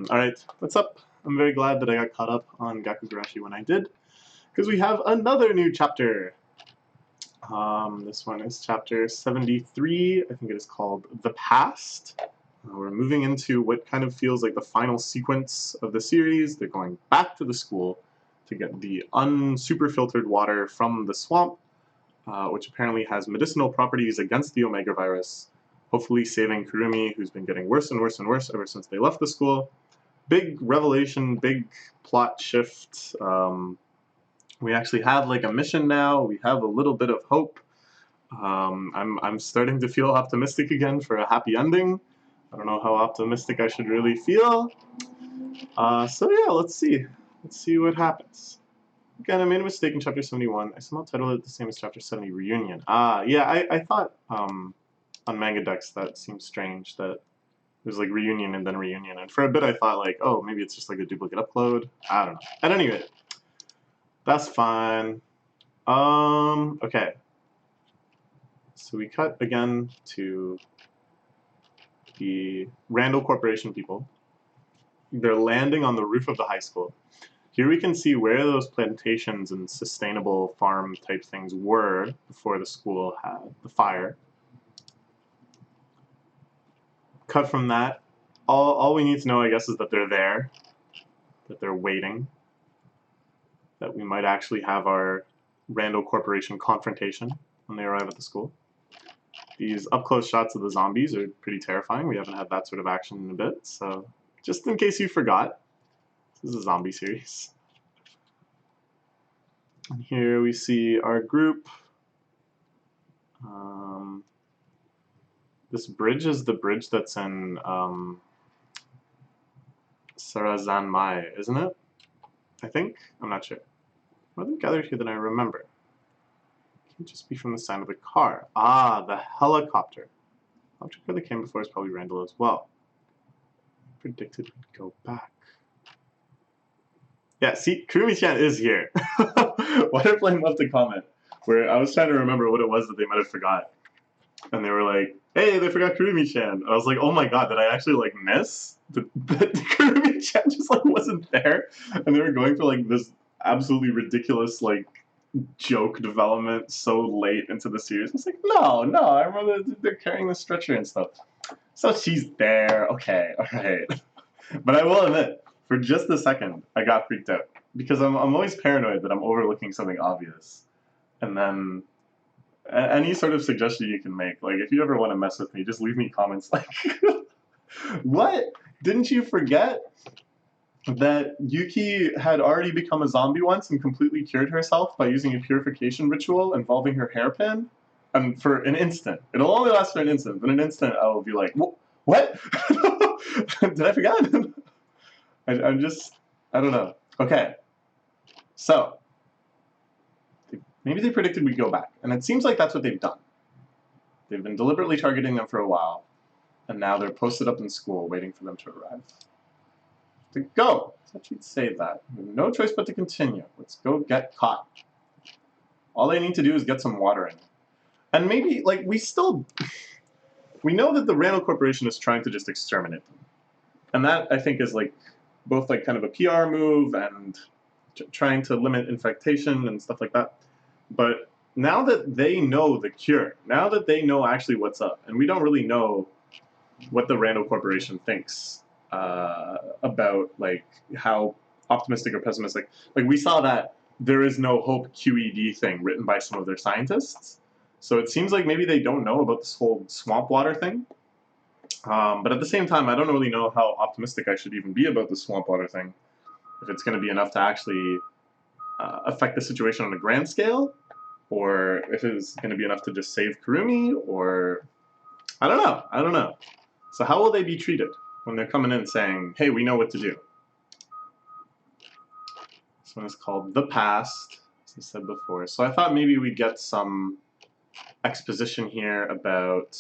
Alright, what's up? I'm very glad that I got caught up on Gakkou Gurashi when I did, because we have another new chapter. This one is chapter 73, I think it is called The Past. We're moving into what kind of feels like the final sequence of the series. They're going back to the school to get the unsuper filtered water from the swamp, which apparently has medicinal properties against the Omega virus, hopefully saving Kurumi, who's been getting worse and worse and worse ever since they left the school. Big revelation, big plot shift. We actually have like a mission now. We have a little bit of hope. I'm starting to feel optimistic again for a happy ending. I don't know how optimistic I should really feel. So yeah, let's see. Let's see what happens. Again, I made a mistake in chapter 71. I somehow titled it the same as chapter 70, Reunion. Yeah, I thought on Manga Dex that seemed strange that it was like reunion and then reunion. And for a bit I thought like, oh, maybe it's just like a duplicate upload. I don't know. At any rate, that's fine. Okay. So we cut again to the Randall Corporation people. They're landing on the roof of the high school. Here we can see where those plantations and sustainable farm type things were before the school had the fire. Cut from that, all we need to know, I guess, is that they're there, that they're waiting, that we might actually have our Randall Corporation confrontation when they arrive at the school. These up-close shots of the zombies are pretty terrifying. We haven't had that sort of action in a bit, so just in case you forgot, this is a zombie series. And here we see our group. This bridge is the bridge that's in Sarazan Mai, isn't it? I think? I'm not sure. More than gathered here than I remember. It can't just be from the sound of the car. Ah, the helicopter. The object that came before is probably Randall as well. Predicted we'd go back. Yeah, see, Kurumi-chan is here. Waterflame left a comment where I was trying to remember what it was that they might have forgot. And they were like, hey, they forgot Kurumi-chan. I was like, oh my god, did I actually like miss? That Kurumi-chan just like wasn't there? And they were going for like this absolutely ridiculous like joke development so late into the series. I was like, no, I remember they're carrying the stretcher and stuff. So she's there, okay, alright. But I will admit, for just a second, I got freaked out. Because I'm always paranoid that I'm overlooking something obvious. And then any sort of suggestion you can make, like if you ever want to mess with me, just leave me comments like, what? Didn't you forget that Yuki had already become a zombie once and completely cured herself by using a purification ritual involving her hairpin? And for an instant. It'll only last for an instant. In an instant, I will be like, what? Did I forget? I'm just, I don't know. Okay. So, maybe they predicted we'd go back. And it seems like that's what they've done. They've been deliberately targeting them for a while. And now they're posted up in school waiting for them to arrive. To go! I thought you'd say that. We have no choice but to continue. Let's go get caught. All they need to do is get some water in. And maybe, like, we know that the Randall Corporation is trying to just exterminate them. And that, I think, is, like, both, like, kind of a PR move and trying to limit infectation and stuff like that. But now that they know the cure, now that they know actually what's up, and we don't really know what the Randall Corporation thinks about, like, how optimistic or pessimistic. Like, we saw that there is no hope QED thing written by some of their scientists. So it seems like maybe they don't know about this whole swamp water thing. But at the same time, I don't really know how optimistic I should even be about the swamp water thing. If it's going to be enough to actually affect the situation on a grand scale, or if it's going to be enough to just save Kurumi, or I don't know. So how will they be treated when they're coming in saying, hey, we know what to do? This one is called The Past, as I said before. So I thought maybe we'd get some exposition here about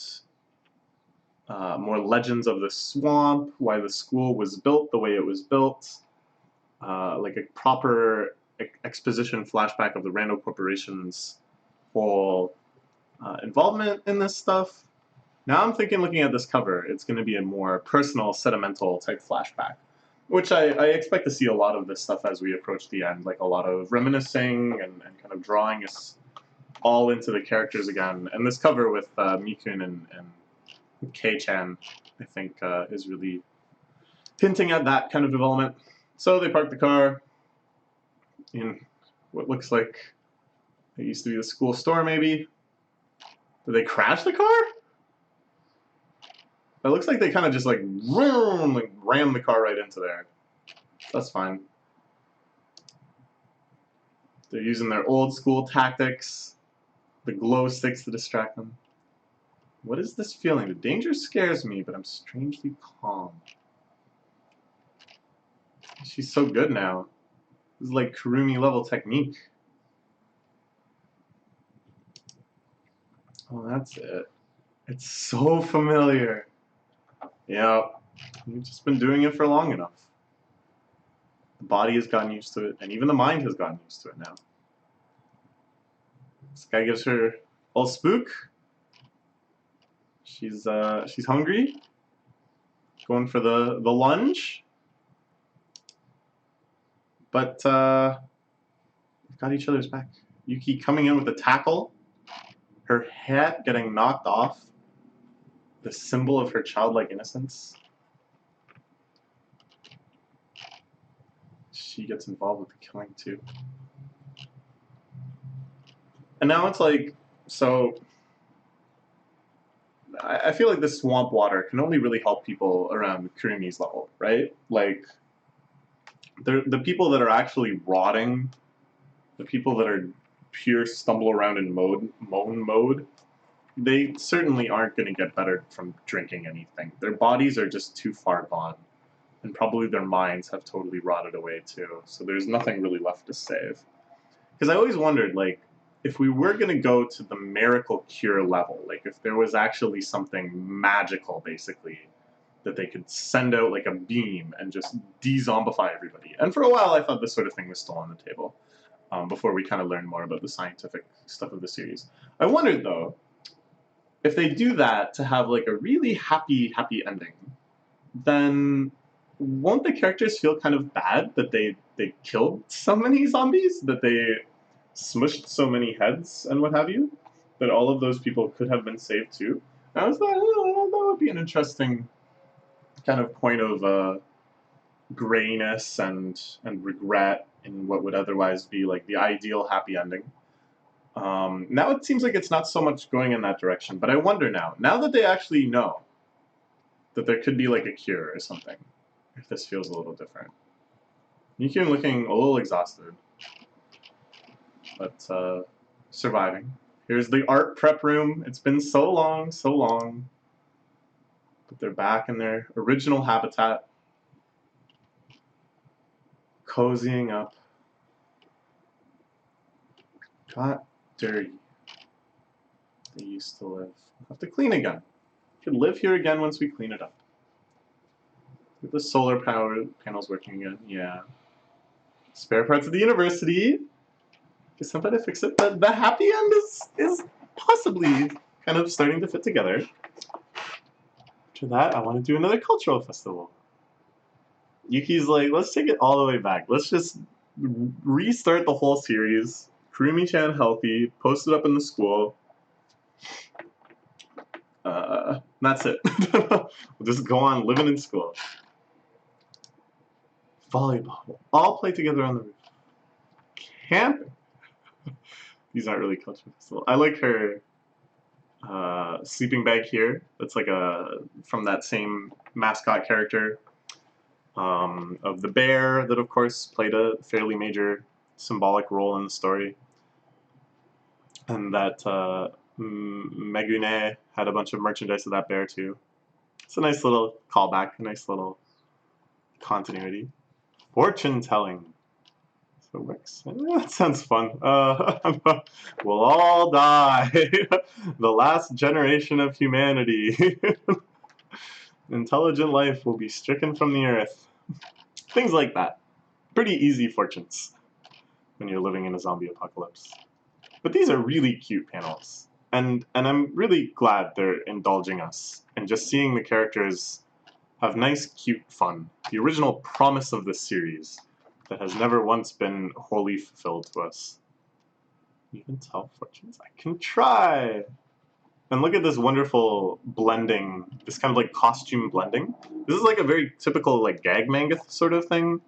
more legends of the swamp, why the school was built the way it was built, like a proper exposition flashback of the Randall Corporation's whole involvement in this stuff. Now I'm thinking, looking at this cover, it's going to be a more personal, sentimental type flashback. Which I expect to see a lot of this stuff as we approach the end, like a lot of reminiscing and kind of drawing us all into the characters again. And this cover with Mikun and Kei-chan, I think, is really hinting at that kind of development. So they park the car in what looks like it used to be the school store, maybe. Did they crash the car? It looks like they kind of just like, vroom, like ram the car right into there. That's fine. They're using their old school tactics, the glow sticks to distract them. What is this feeling? The danger scares me, but I'm strangely calm. She's so good now. This is like Kurumi level technique. Oh, that's it. It's so familiar. Yeah, you've just been doing it for long enough. The body has gotten used to it, and even the mind has gotten used to it now. This guy gives her a spook. She's hungry. Going for the lunge. But we've got each other's back. Yuki coming in with the tackle. Her hat getting knocked off. The symbol of her childlike innocence. She gets involved with the killing too. And now it's like, so I feel like this swamp water can only really help people around Kurumi's level, right? Like, the people that are actually rotting, the people that are pure stumble around in moan mode, they certainly aren't going to get better from drinking anything. Their bodies are just too far gone. And probably their minds have totally rotted away too. So there's nothing really left to save. Because I always wondered, like, if we were going to go to the miracle cure level, like if there was actually something magical, basically, that they could send out like a beam and just de-zombify everybody. And for a while I thought this sort of thing was still on the table, before we kind of learned more about the scientific stuff of the series. I wondered, though, if they do that to have like a really happy ending, then won't the characters feel kind of bad that they killed so many zombies, that they smushed so many heads and what have you, that all of those people could have been saved too? And I was like, oh, that would be an interesting kind of point of grayness and regret in what would otherwise be like the ideal happy ending. Now it seems like it's not so much going in that direction, but I wonder now that they actually know that there could be like a cure or something, if this feels a little different. Yukien looking a little exhausted, but surviving. Here's the art prep room. It's been so long. But they're back in their original habitat, cozying up. Got dirty. They used to live. We'll have to clean again. We could live here again once we clean it up. Get the solar power panels working again. Yeah. Spare parts of the university. Get somebody to fix it. But the happy end is possibly kind of starting to fit together. After that, I want to do another cultural festival. Yuki's like, let's take it all the way back. Let's just restart the whole series. Kurumi-chan healthy, posted up in the school. That's it. We'll just go on living in school. Volleyball. We'll all play together on the roof. Camping. These aren't really cultural festivals. I like her sleeping bag here. That's like from that same mascot character of the bear that, of course, played a fairly major symbolic role in the story. And that Megune had a bunch of merchandise of that bear too. It's a nice little callback, a nice little continuity. Fortune telling. So Rex, that sounds fun. We'll all die. The last generation of humanity. Intelligent life will be stricken from the earth. Things like that. Pretty easy fortunes when you're living in a zombie apocalypse. But these are really cute panels. And I'm really glad they're indulging us and just seeing the characters have nice, cute fun the original promise of this series that has never once been wholly fulfilled to us. You can tell fortunes? I can try! And look at this wonderful blending, this kind of like costume blending. This is like a very typical like gag manga sort of thing,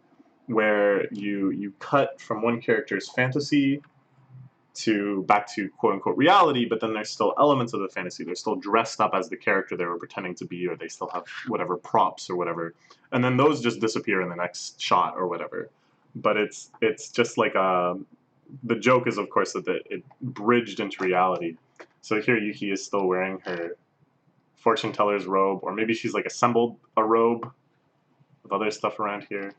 where you cut from one character's fantasy to back to quote unquote reality, but then there's still elements of the fantasy. They're still dressed up as the character they were pretending to be, or they still have whatever props or whatever. And then those just disappear in the next shot or whatever. But it's just like the joke is of course that it bridged into reality. So here Yuki is still wearing her fortune teller's robe, or maybe she's like assembled a robe with other stuff around here.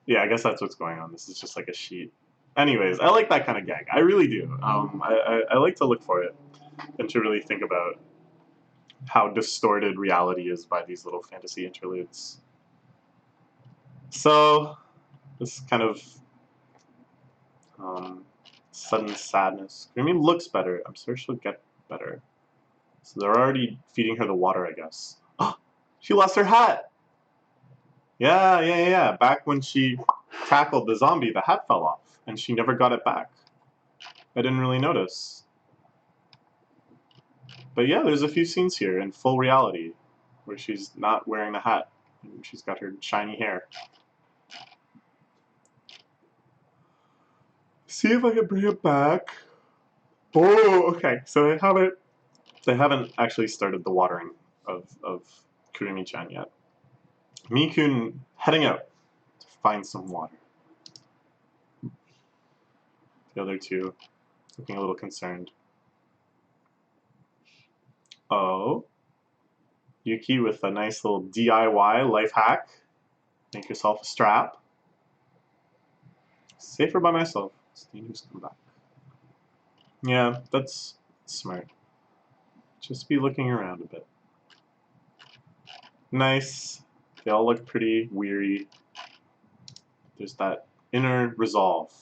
Yeah, I guess that's what's going on. This is just like a sheet. Anyways, I like that kind of gag. I really do. I like to look for it and to really think about how distorted reality is by these little fantasy interludes. So, this kind of sudden sadness. Grimmy looks better. I'm sure she'll get better. So they're already feeding her the water, I guess. Oh, she lost her hat! Yeah. Back when she tackled the zombie, the hat fell off, and she never got it back. I didn't really notice. But yeah, there's a few scenes here in full reality where she's not wearing the hat, and she's got her shiny hair. See if I can bring it back. Oh, okay. So they haven't actually started the watering of Kurumi-chan yet. Mikun heading out to find some water. The other two looking a little concerned. Oh, Yuki with a nice little DIY life hack. Make yourself a strap. Safer by myself. It's dangerous to come back. Yeah, that's smart. Just be looking around a bit. Nice. They all look pretty weary. There's that inner resolve.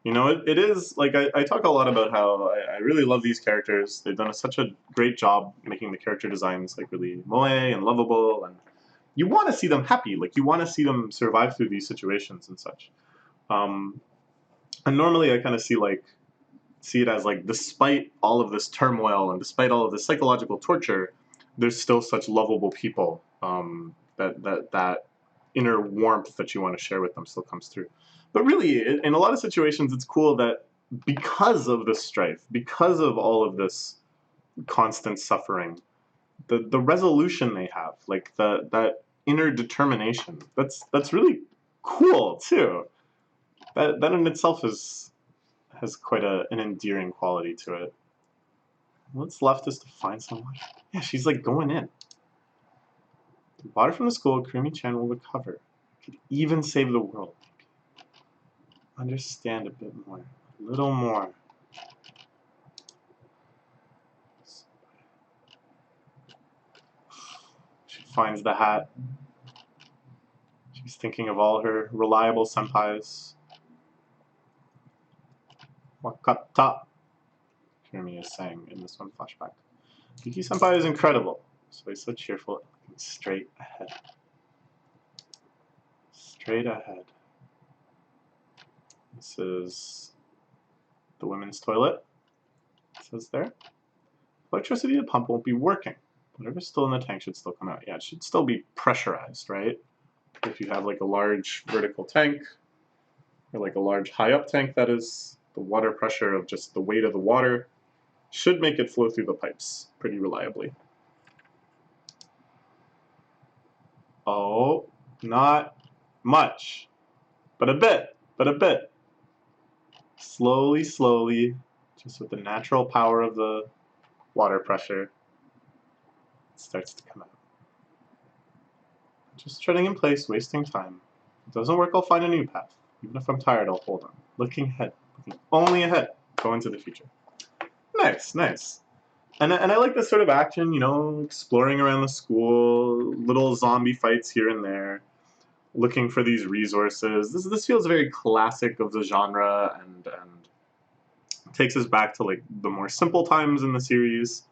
You know, it is, like, I talk a lot about how I really love these characters. They've done such a great job making the character designs, like, really moe and lovable, and you want to see them happy. Like, you want to see them survive through these situations and such. And normally I kind of see it as, like, despite all of this turmoil and despite all of this psychological torture, there's still such lovable people. That inner warmth that you want to share with them still comes through. But really, in a lot of situations, it's cool that because of this strife, because of all of this constant suffering, the resolution they have, like that inner determination, that's really cool too. That in itself has quite an endearing quality to it. What's left is to find someone. Yeah, she's like going in. The water from the school, Kurumi-chan will recover. Could even save the world. Understand a bit more. A little more. She finds the hat. She's thinking of all her reliable senpais. Wakata, Kurumi is saying in this one flashback. Yuki senpai is incredible. So he's so cheerful, straight ahead. Straight ahead. This is the women's toilet. It says there. Electricity to pump won't be working. Whatever's still in the tank should still come out. Yeah, it should still be pressurized, right? If you have like a large vertical tank, or like a large high-up tank, that is, the water pressure of just the weight of the water should make it flow through the pipes pretty reliably. Oh, not much, but a bit. Slowly, just with the natural power of the water pressure, it starts to come out. Just treading in place, wasting time. If it doesn't work, I'll find a new path. Even if I'm tired, I'll hold on. Looking ahead, looking only ahead, go into the future. Nice. And I like this sort of action, you know, exploring around the school, little zombie fights here and there, looking for these resources. This feels very classic of the genre and takes us back to like the more simple times in the series.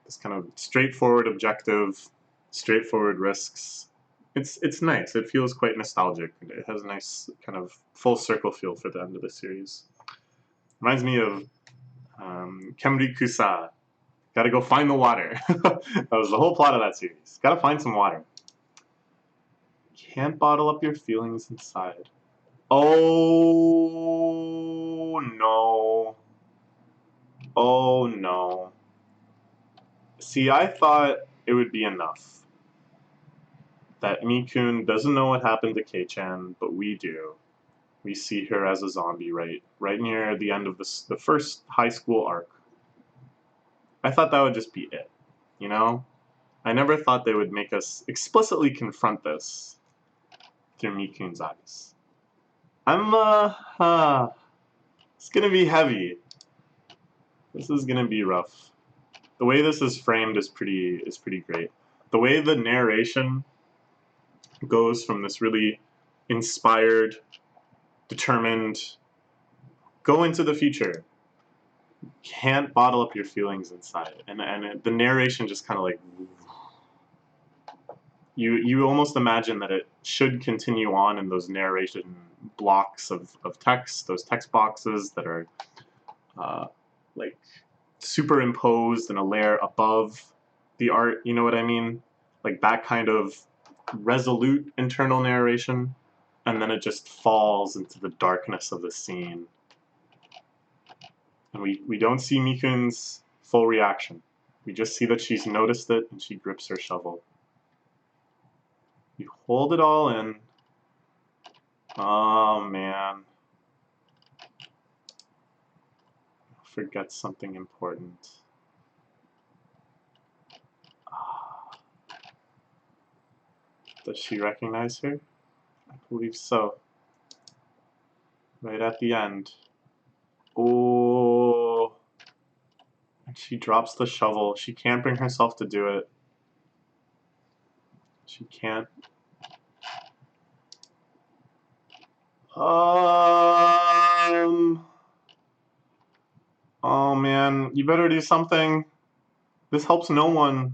This kind of straightforward objective, straightforward risks. it's nice. It feels quite nostalgic. It has a nice kind of full circle feel for the end of the series. Reminds me of Kemri Kusa. Gotta go find the water. That was the whole plot of that series. Gotta find some water. Can't bottle up your feelings inside. Oh no. Oh no. See, I thought it would be enough that Mikun doesn't know what happened to Kei-chan, but we do. We see her as a zombie right near the end of the first high school arc. I thought that would just be it, you know? I never thought they would make us explicitly confront this through Mikun's eyes. It's gonna be heavy. This is gonna be rough. The way this is framed is pretty great. The way the narration goes from this really inspired, determined, go into the future, can't bottle up your feelings inside, and the narration just kind of like you almost imagine that it should continue on in those narration blocks of text, those text boxes that are like superimposed in a layer above the art, you know what I mean? Like that kind of resolute internal narration, and then it just falls into the darkness of the scene. And we don't see Mikun's full reaction. We just see that she's noticed it and she grips her shovel. You hold it all in. Oh man. Forget something important. Does she recognize her? I believe so. Right at the end. Oh. And she drops the shovel. She can't bring herself to do it. She can't. Oh man, you better do something. This helps no one.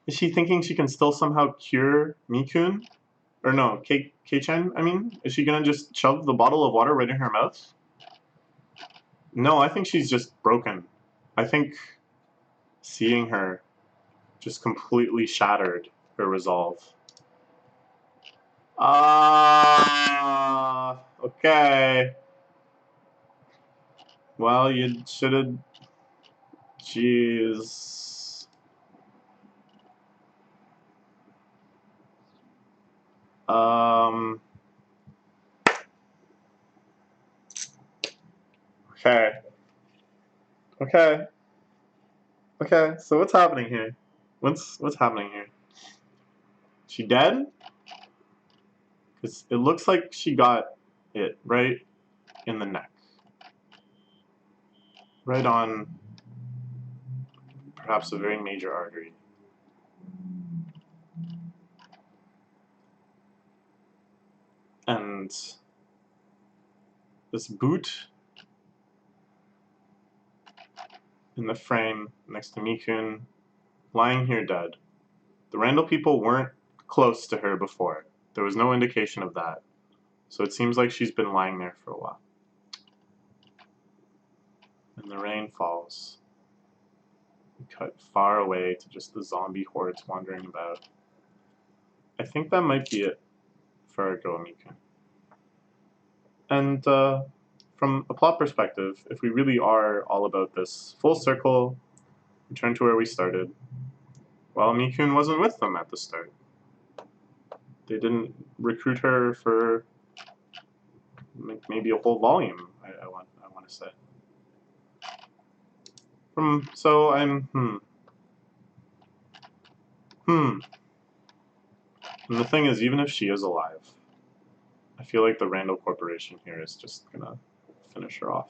Is she thinking she can still somehow cure Mikun? Or no, Kei-chan, I mean? Is she gonna just shove the bottle of water right in her mouth? No, I think she's just broken. I think seeing her just completely shattered her resolve. Okay. Well, you should have... Jeez. Okay. Okay. Okay, so what's happening here? What's happening here? She dead? Because it looks like she got it right in the neck. Right on perhaps a very major artery. And this boot in the frame next to Mikun, lying here dead. The Randall people weren't close to her before. There was no indication of that. So it seems like she's been lying there for a while. And the rain falls. We cut far away to just the zombie hordes wandering about. I think that might be it for our Go Mikun. And from a plot perspective, if we really are all about this full circle, return to where we started, well, Mikun wasn't with them at the start. They didn't recruit her for maybe a whole volume, I want to say. So I'm, And the thing is, even if she is alive, I feel like the Randall Corporation here is just gonna finish her off.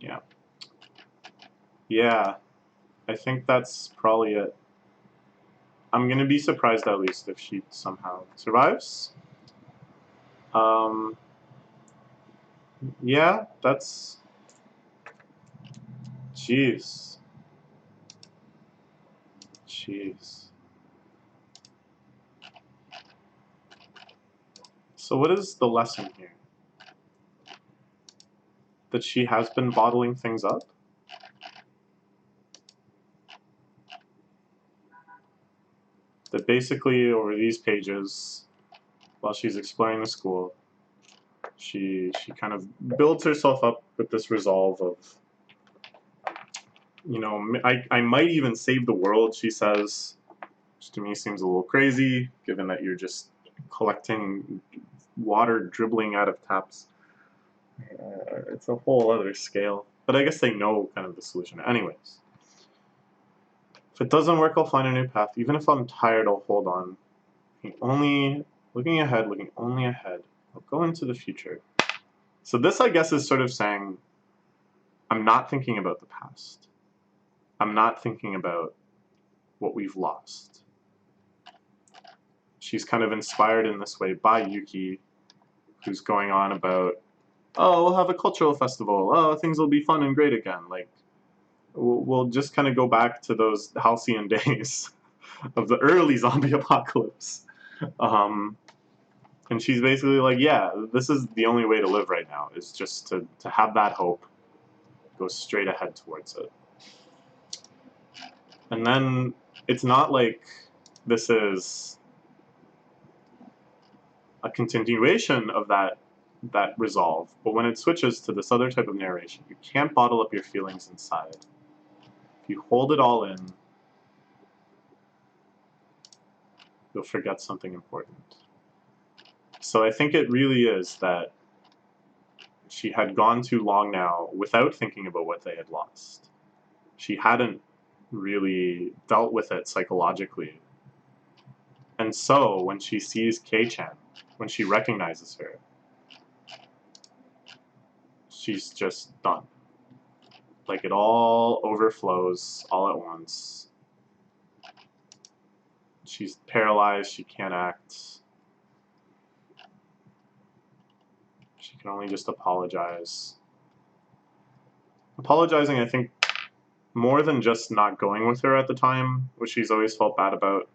Yeah. Yeah, I think that's probably it. I'm gonna be surprised at least if she somehow survives. Yeah, that's... Jeez. Jeez. So what is the lesson here? That she has been bottling things up? That basically over these pages, while she's exploring the school, she kind of builds herself up with this resolve of, you know, I might even save the world, she says, which to me seems a little crazy, given that you're just collecting water dribbling out of taps. It's a whole other scale. But I guess they know kind of the solution. Anyways. If it doesn't work, I'll find a new path. Even if I'm tired, I'll hold on. Looking ahead, looking only ahead. I'll go into the future. So this, I guess, is sort of saying, I'm not thinking about the past. I'm not thinking about what we've lost. She's kind of inspired in this way by Yuki, who's going on about, oh, we'll have a cultural festival. Oh, things will be fun and great again. Like, we'll just kind of go back to those halcyon days of the early zombie apocalypse. And she's basically like, yeah, this is the only way to live right now, is just to have that hope, go straight ahead towards it. And then it's not like this is a continuation of that resolve, but when it switches to this other type of narration, you can't bottle up your feelings inside. If you hold it all in, you'll forget something important. So I think it really is that she had gone too long now without thinking about what they had lost. She hadn't really dealt with it psychologically. And so when she sees Kei-chan, when she recognizes her, she's just done. Like it all overflows all at once. She's paralyzed, she can't act. She can only just apologize. Apologizing, I think, more than just not going with her at the time, which she's always felt bad about.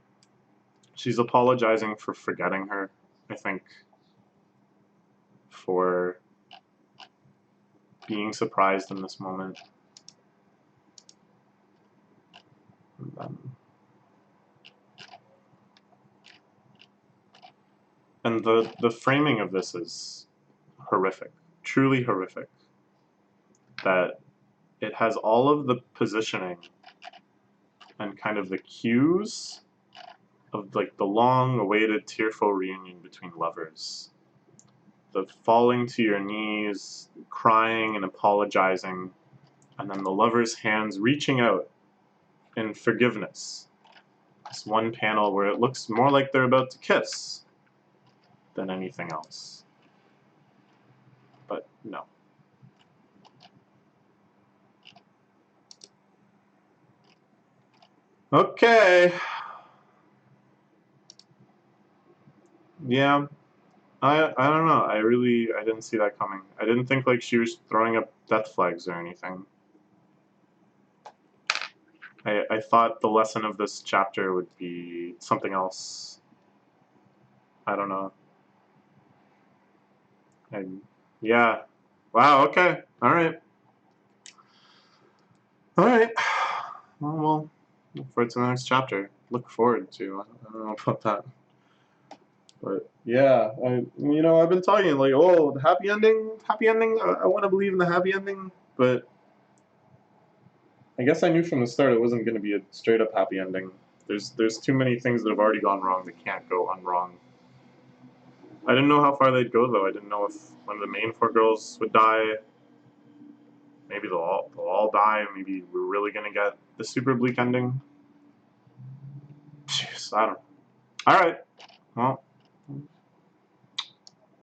She's apologizing for forgetting her, I think, for being surprised in this moment. And the framing of this is horrific, truly horrific. That it has all of the positioning and kind of the cues of like the long-awaited tearful reunion between lovers. The falling to your knees, crying and apologizing, and then the lover's hands reaching out in forgiveness. This one panel where it looks more like they're about to kiss than anything else. But no. Okay. Yeah. I don't know. I didn't see that coming. I didn't think like she was throwing up death flags or anything. I thought the lesson of this chapter would be something else. I don't know. Yeah. Wow, okay. Alright. Alright. Well, we'll look forward to the next chapter. Look forward to. I don't know about that. But yeah, I've been talking like, oh, the happy ending. I want to believe in the happy ending, but I guess I knew from the start it wasn't going to be a straight up happy ending. There's too many things that have already gone wrong that can't go unwrong. I didn't know how far they'd go though. I didn't know if one of the main four girls would die. Maybe they'll all die. Maybe we're really going to get the super bleak ending. Jeez, I don't know. All right. Well.